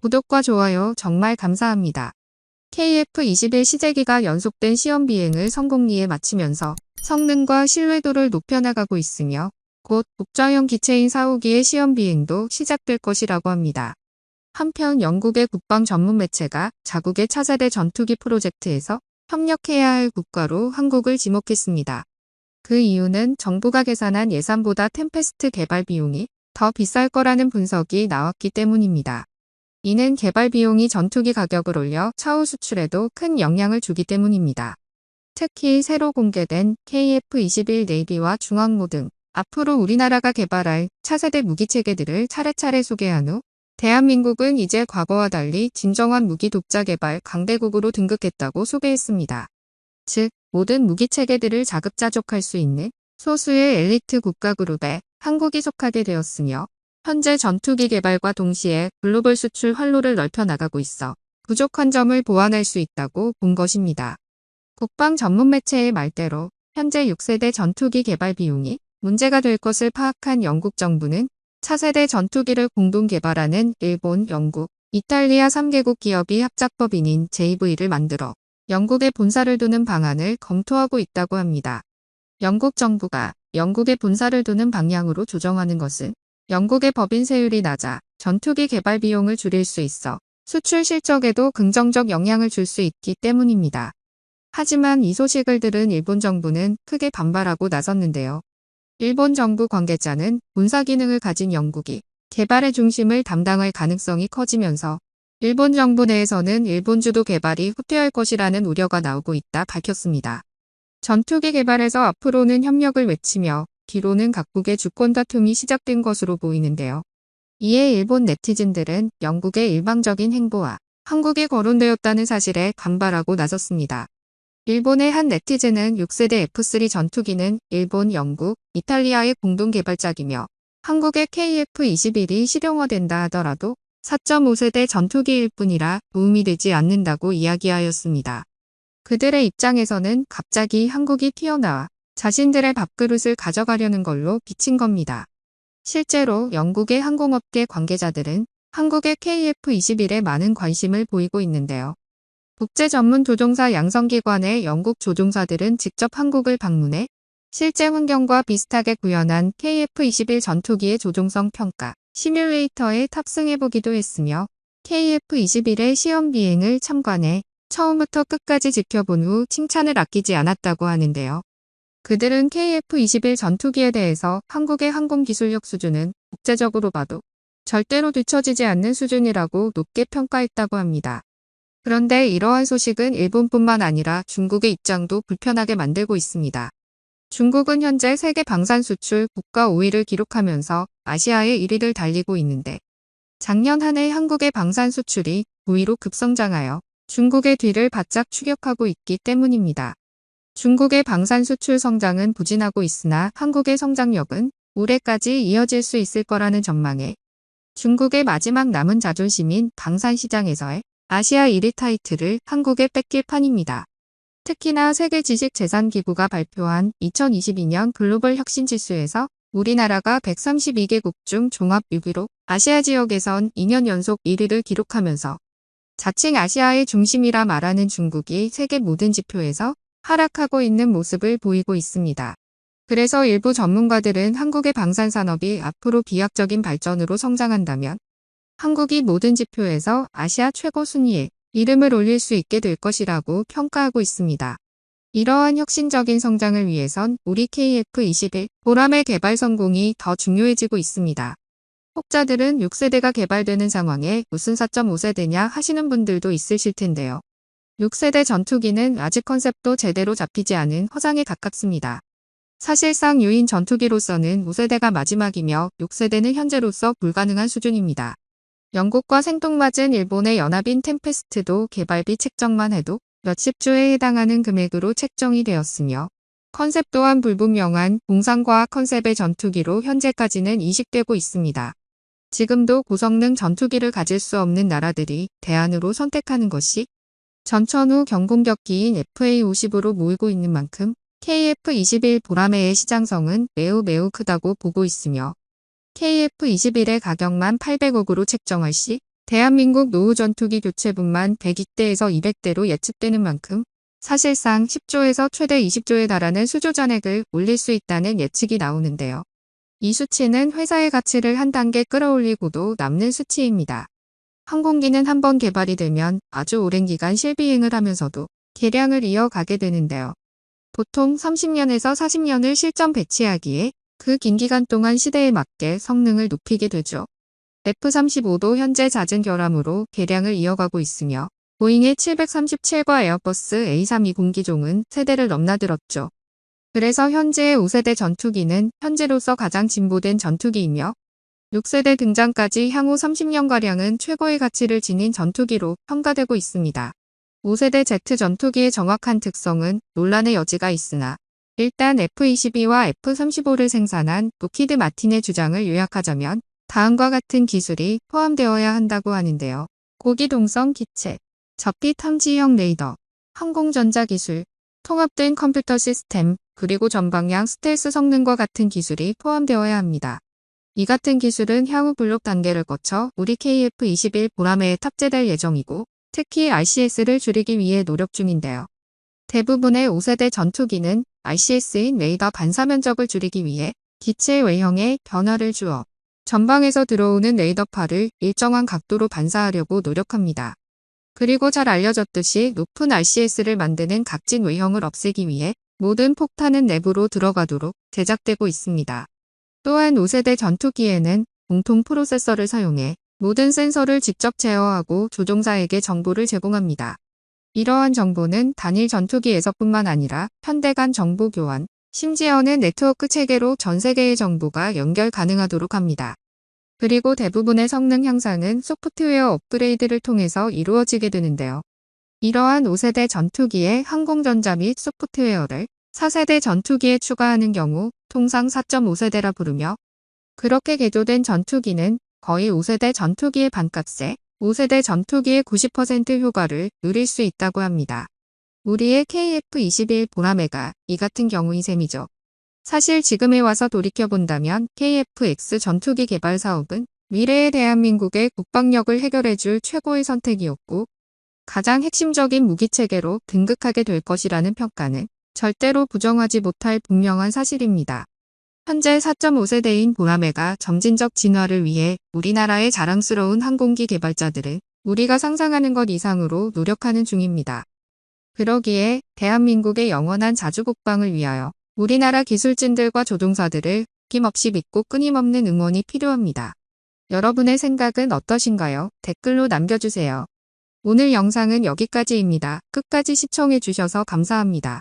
구독과 좋아요 정말 감사합니다. KF-21 시제기가 연속된 시험 비행을 성공리에 마치면서 성능과 신뢰도를 높여나가고 있으며 곧 국자형 기체인 4호기의 시험 비행도 시작될 것이라고 합니다. 한편 영국의 국방 전문 매체가 자국의 차세대 전투기 프로젝트에서 협력해야 할 국가로 한국을 지목했습니다. 그 이유는 정부가 계산한 예산보다 템페스트 개발 비용이 더 비쌀 거라는 분석이 나왔기 때문입니다. 이는 개발 비용이 전투기 가격을 올려 차후 수출에도 큰 영향을 주기 때문입니다. 특히 새로 공개된 KF-21 네이비와 중앙모 등 앞으로 우리나라가 개발할 차세대 무기체계들을 차례차례 소개한 후 대한민국은 이제 과거와 달리 진정한 무기 독자 개발 강대국으로 등극했다고 소개했습니다. 즉, 모든 무기체계들을 자급자족할 수 있는 소수의 엘리트 국가 그룹에 한국이 속하게 되었으며 현재 전투기 개발과 동시에 글로벌 수출 활로를 넓혀 나가고 있어 부족한 점을 보완할 수 있다고 본 것입니다. 국방 전문 매체의 말대로 현재 6세대 전투기 개발 비용이 문제가 될 것을 파악한 영국 정부는 차세대 전투기를 공동 개발하는 일본, 영국, 이탈리아 3개국 기업이 합작법인인 JV를 만들어 영국에 본사를 두는 방안을 검토하고 있다고 합니다. 영국 정부가 영국에 본사를 두는 방향으로 조정하는 것은 영국의 법인세율이 낮아 전투기 개발 비용을 줄일 수 있어 수출 실적에도 긍정적 영향을 줄 수 있기 때문입니다. 하지만 이 소식을 들은 일본 정부는 크게 반발하고 나섰는데요. 일본 정부 관계자는 본사 기능을 가진 영국이 개발의 중심을 담당할 가능성이 커지면서 일본 정부 내에서는 일본 주도 개발이 후퇴할 것이라는 우려가 나오고 있다 밝혔습니다. 전투기 개발에서 앞으로는 협력을 외치며 뒤로는 각국의 주권 다툼이 시작된 것으로 보이는데요. 이에 일본 네티즌들은 영국의 일방적인 행보와 한국이 거론되었다는 사실에 반발하고 나섰습니다. 일본의 한 네티즌은 6세대 F3 전투기는 일본, 영국, 이탈리아의 공동 개발작이며 한국의 KF-21이 실용화된다 하더라도 4.5세대 전투기일 뿐이라 도움이 되지 않는다고 이야기하였습니다. 그들의 입장에서는 갑자기 한국이 튀어나와 자신들의 밥그릇을 가져가려는 걸로 비친 겁니다. 실제로 영국의 항공업계 관계자들은 한국의 KF-21에 많은 관심을 보이고 있는데요. 국제 전문 조종사 양성기관의 영국 조종사들은 직접 한국을 방문해 실제 환경과 비슷하게 구현한 KF-21 전투기의 조종성 평가 시뮬레이터에 탑승해보기도 했으며 KF-21의 시험 비행을 참관해 처음부터 끝까지 지켜본 후 칭찬을 아끼지 않았다고 하는데요. 그들은 KF-21 전투기에 대해서 한국의 항공기술력 수준은 국제적으로 봐도 절대로 뒤처지지 않는 수준이라고 높게 평가했다고 합니다. 그런데 이러한 소식은 일본뿐만 아니라 중국의 입장도 불편하게 만들고 있습니다. 중국은 현재 세계 방산 수출 국가 5위를 기록하면서 아시아의 1위를 달리고 있는데 작년 한 해 한국의 방산 수출이 9위로 급성장하여 중국의 뒤를 바짝 추격하고 있기 때문입니다. 중국의 방산 수출 성장은 부진하고 있으나 한국의 성장력은 올해까지 이어질 수 있을 거라는 전망에 중국의 마지막 남은 자존심인 방산 시장에서의 아시아 1위 타이틀을 한국에 뺏길 판입니다. 특히나 세계지식재산기구가 발표한 2022년 글로벌 혁신지수에서 우리나라가 132개국 중 종합 6위로 아시아 지역에선 2년 연속 1위를 기록하면서 자칭 아시아의 중심이라 말하는 중국이 세계 모든 지표에서 하락하고 있는 모습을 보이고 있습니다. 그래서 일부 전문가들은 한국의 방산산업이 앞으로 비약적인 발전으로 성장한다면 한국이 모든 지표에서 아시아 최고 순위에 이름을 올릴 수 있게 될 것이라고 평가하고 있습니다. 이러한 혁신적인 성장을 위해선 우리 KF-21 보람의 개발 성공이 더 중요해지고 있습니다. 혹자들은 6세대가 개발되는 상황에 무슨 4.5세대냐 하시는 분들도 있으실 텐데요. 6세대 전투기는 아직 컨셉도 제대로 잡히지 않은 허상에 가깝습니다. 사실상 유인 전투기로서는 5세대가 마지막이며 6세대는 현재로서 불가능한 수준입니다. 영국과 생뚱맞은 일본의 연합인 템페스트도 개발비 책정만 해도 몇십 조에 해당하는 금액으로 책정이 되었으며 컨셉 또한 불분명한 공상과학 컨셉의 전투기로 현재까지는 이식되고 있습니다. 지금도 고성능 전투기를 가질 수 없는 나라들이 대안으로 선택하는 것이 전천후 경공격기인 FA-50으로 모이고 있는 만큼 KF-21 보라매의 시장성은 매우 크다고 보고 있으며 KF-21의 가격만 800억으로 책정할 시 대한민국 노후 전투기 교체분만 100대에서 200대로 예측되는 만큼 사실상 10조에서 최대 20조에 달하는 수조 잔액을 올릴 수 있다는 예측이 나오는데요. 이 수치는 회사의 가치를 한 단계 끌어올리고도 남는 수치입니다. 항공기는 한번 개발이 되면 아주 오랜 기간 실비행을 하면서도 개량을 이어가게 되는데요. 보통 30년에서 40년을 실전 배치하기에 그 긴 기간 동안 시대에 맞게 성능을 높이게 되죠. F-35도 현재 잦은 결함으로 개량을 이어가고 있으며 보잉의 737과 에어버스 A320기종은 세대를 넘나들었죠. 그래서 현재의 5세대 전투기는 현재로서 가장 진보된 전투기이며 6세대 등장까지 향후 30년가량은 최고의 가치를 지닌 전투기로 평가되고 있습니다. 5세대 Z 전투기의 정확한 특성은 논란의 여지가 있으나 일단 F-22와 F-35를 생산한 록히드 마틴의 주장을 요약하자면 다음과 같은 기술이 포함되어야 한다고 하는데요. 고기동성 기체, 접기 탐지형 레이더, 항공전자기술, 통합된 컴퓨터 시스템, 그리고 전방향 스텔스 성능과 같은 기술이 포함되어야 합니다. 이 같은 기술은 향후 블록 단계를 거쳐 우리 KF-21 보라매에 탑재될 예정이고 특히 RCS를 줄이기 위해 노력 중인데요. 대부분의 5세대 전투기는 RCS인 레이더 반사 면적을 줄이기 위해 기체 외형에 변화를 주어 전방에서 들어오는 레이더파를 일정한 각도로 반사하려고 노력합니다. 그리고 잘 알려졌듯이 높은 RCS를 만드는 각진 외형을 없애기 위해 모든 폭탄은 내부로 들어가도록 제작되고 있습니다. 또한 5세대 전투기에는 공통 프로세서를 사용해 모든 센서를 직접 제어하고 조종사에게 정보를 제공합니다. 이러한 정보는 단일 전투기에서뿐만 아니라 편대 간 정보 교환, 심지어는 네트워크 체계로 전 세계의 정보가 연결 가능하도록 합니다. 그리고 대부분의 성능 향상은 소프트웨어 업그레이드를 통해서 이루어지게 되는데요. 이러한 5세대 전투기의 항공전자 및 소프트웨어를 4세대 전투기에 추가하는 경우 통상 4.5세대라 부르며 그렇게 개조된 전투기는 거의 5세대 전투기의 반값에 5세대 전투기의 90% 효과를 누릴 수 있다고 합니다. 우리의 KF-21 보라매가 이 같은 경우인 셈이죠. 사실 지금에 와서 돌이켜본다면 KF-X 전투기 개발 사업은 미래의 대한민국의 국방력을 해결해줄 최고의 선택이었고 가장 핵심적인 무기체계로 등극하게 될 것이라는 평가는 절대로 부정하지 못할 분명한 사실입니다. 현재 4.5세대인 보라매가 점진적 진화를 위해 우리나라의 자랑스러운 항공기 개발자들은 우리가 상상하는 것 이상으로 노력하는 중입니다. 그러기에 대한민국의 영원한 자주국방을 위하여 우리나라 기술진들과 조종사들을 힘없이 믿고 끊임없는 응원이 필요합니다. 여러분의 생각은 어떠신가요? 댓글로 남겨주세요. 오늘 영상은 여기까지입니다. 끝까지 시청해주셔서 감사합니다.